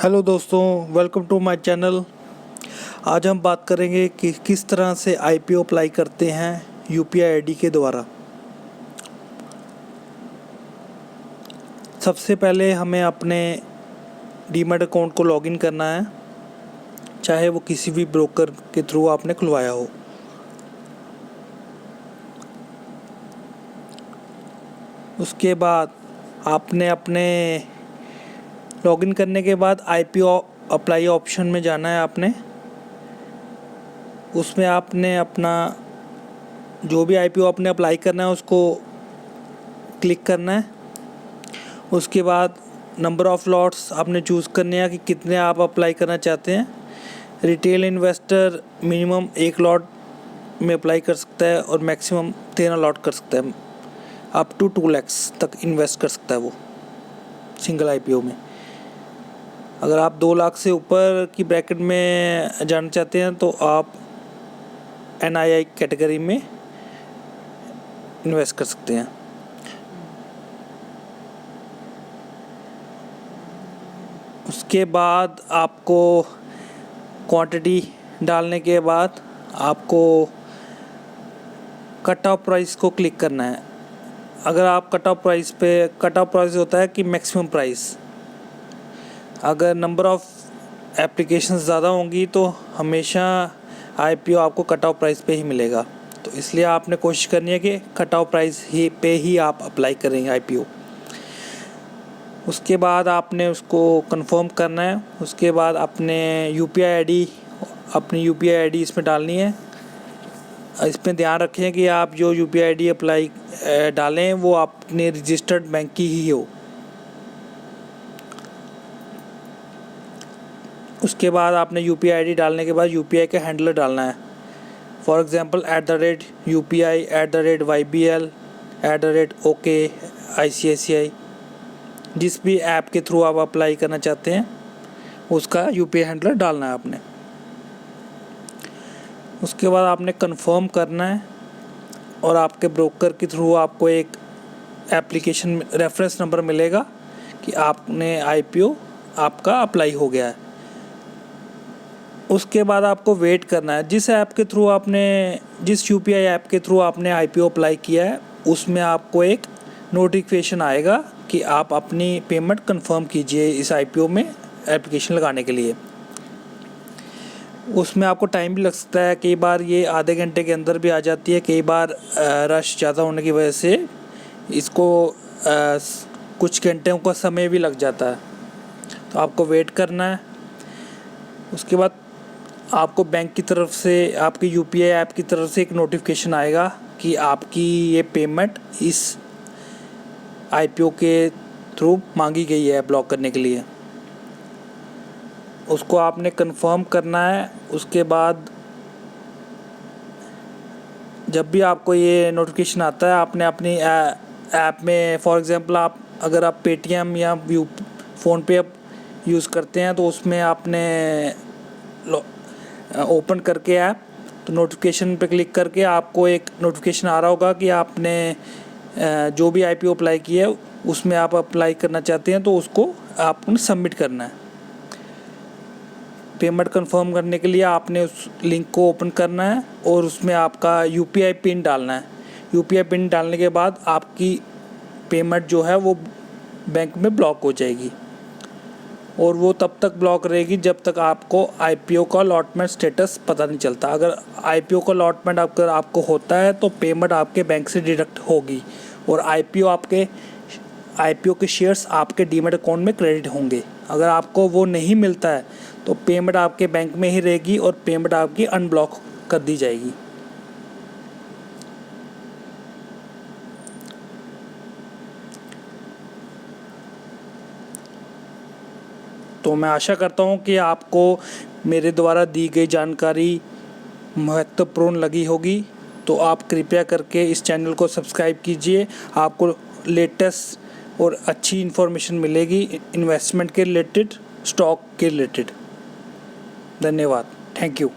Hello दोस्तों, welcome to my channel. आज हम बात करेंगे कि किस तरह से आईपीओ अप्लाई करते हैं यूपीआई आईडी के द्वारा। सबसे पहले हमें अपने डीमैट अकाउंट को लॉगिन करना है, चाहे वो किसी भी ब्रोकर के थ्रू आपने खुलवाया हो। उसके बाद आपने अपने लॉगिन करने के बाद आईपीओ अप्लाई ऑप्शन में जाना है आपने। उसमें आपने अपना जो भी आईपीओ आपने अप्लाई करना है उसको क्लिक करना है। उसके बाद नंबर ऑफ़ लॉट्स आपने चूज़ करने हैं कि कितने आप अप्लाई करना चाहते हैं। रिटेल इन्वेस्टर मिनिमम 1 लॉट में अप्लाई कर सकता है और मैक्सिमम 13 लॉट कर सकता है। अप टू 2 लाख तक इन्वेस्ट कर सकता है वो सिंगल आईपीओ में। अगर आप 2 लाख से ऊपर की ब्रैकेट में जाना चाहते हैं तो आप एनआईआई कैटेगरी में इन्वेस्ट कर सकते हैं। उसके बाद आपको क्वांटिटी डालने के बाद आपको कट ऑफ प्राइस को क्लिक करना है। अगर आप कट ऑफ प्राइस होता है कि मैक्सिमम प्राइस। अगर नंबर ऑफ़ एप्लीकेशंस ज़्यादा होंगी तो हमेशा आईपीओ आपको कट ऑफ प्राइस पे ही मिलेगा, तो इसलिए आपने कोशिश करनी है कि कट ऑफ प्राइस पे ही आप अप्लाई करेंगे आईपीओ। उसके बाद आपने उसको कंफर्म करना है। उसके बाद अपनी यूपीआई आईडी इसमें डालनी है। इसमें ध्यान रखें कि आप जो यूपीआई आईडी अप्लाई डालें वो अपने रजिस्टर्ड बैंक की ही हो। उसके बाद आपने यूपीआई आईडी डालने के बाद यूपीआई का हैंडलर डालना है। For example @UPI, @YBL, OK, ICICI, जिस भी ऐप के थ्रू आप अप्लाई करना चाहते हैं उसका यूपीआई हैंडलर डालना है आपने। उसके बाद आपने कंफर्म करना है और आपके ब्रोकर के थ्रू आपको एक एप्लीकेशन रेफरेंस नंबर मिलेगा कि आपने आईपीओ आपका अप्लाई हो गया है। उसके बाद आपको वेट करना है। जिस यूपीआई ऐप के थ्रू आपने आईपीओ अप्लाई किया है उसमें आपको एक नोटिफिकेशन आएगा कि आप अपनी पेमेंट कंफर्म कीजिए इस आईपीओ में एप्लीकेशन लगाने के लिए। उसमें आपको टाइम भी लग सकता है, कई बार ये आधे घंटे के अंदर भी आ जाती है, कई बार रश ज़्यादा होने की वजह से इसको कुछ घंटों का समय भी लग जाता है, तो आपको वेट करना है। उसके बाद आपको बैंक की तरफ से, आपकी यूपीआई ऐप की तरफ से एक नोटिफिकेशन आएगा कि आपकी ये पेमेंट इस आईपीओ के थ्रू मांगी गई है ब्लॉक करने के लिए। उसको आपने कंफर्म करना है। उसके बाद जब भी आपको ये नोटिफिकेशन आता है आपने अपनी ऐप में, फॉर एग्ज़ाम्पल अगर आप पेटीएम या फ़ोनपे यूज़ करते हैं तो उसमें आपने ओपन करके ऐप, तो नोटिफिकेशन पे क्लिक करके आपको एक नोटिफिकेशन आ रहा होगा कि आपने जो भी आईपीओ अप्लाई किया है उसमें आप अप्लाई करना चाहते हैं तो उसको आपने सबमिट करना है। पेमेंट कंफर्म करने के लिए आपने उस लिंक को ओपन करना है और उसमें आपका यूपीआई पिन डालना है। यूपीआई पिन डालने के बाद आपकी पेमेंट जो है वो बैंक में ब्लॉक हो जाएगी और वो तब तक ब्लॉक रहेगी जब तक आपको आईपीओ का अलॉटमेंट स्टेटस पता नहीं चलता। अगर आईपीओ का अलॉटमेंट अगर आपको होता है तो पेमेंट आपके बैंक से डिडक्ट होगी और आईपीओ के शेयर्स आपके डीमैट अकाउंट में क्रेडिट होंगे। अगर आपको वो नहीं मिलता है तो पेमेंट आपके बैंक में ही रहेगी और पेमेंट आपकी अनब्लॉक कर दी जाएगी। तो मैं आशा करता हूँ कि आपको मेरे द्वारा दी गई जानकारी महत्वपूर्ण लगी होगी, तो आप कृपया करके इस चैनल को सब्सक्राइब कीजिए। आपको लेटेस्ट और अच्छी इन्फॉर्मेशन मिलेगी इन्वेस्टमेंट के रिलेटेड, स्टॉक के रिलेटेड। धन्यवाद, थैंक यू।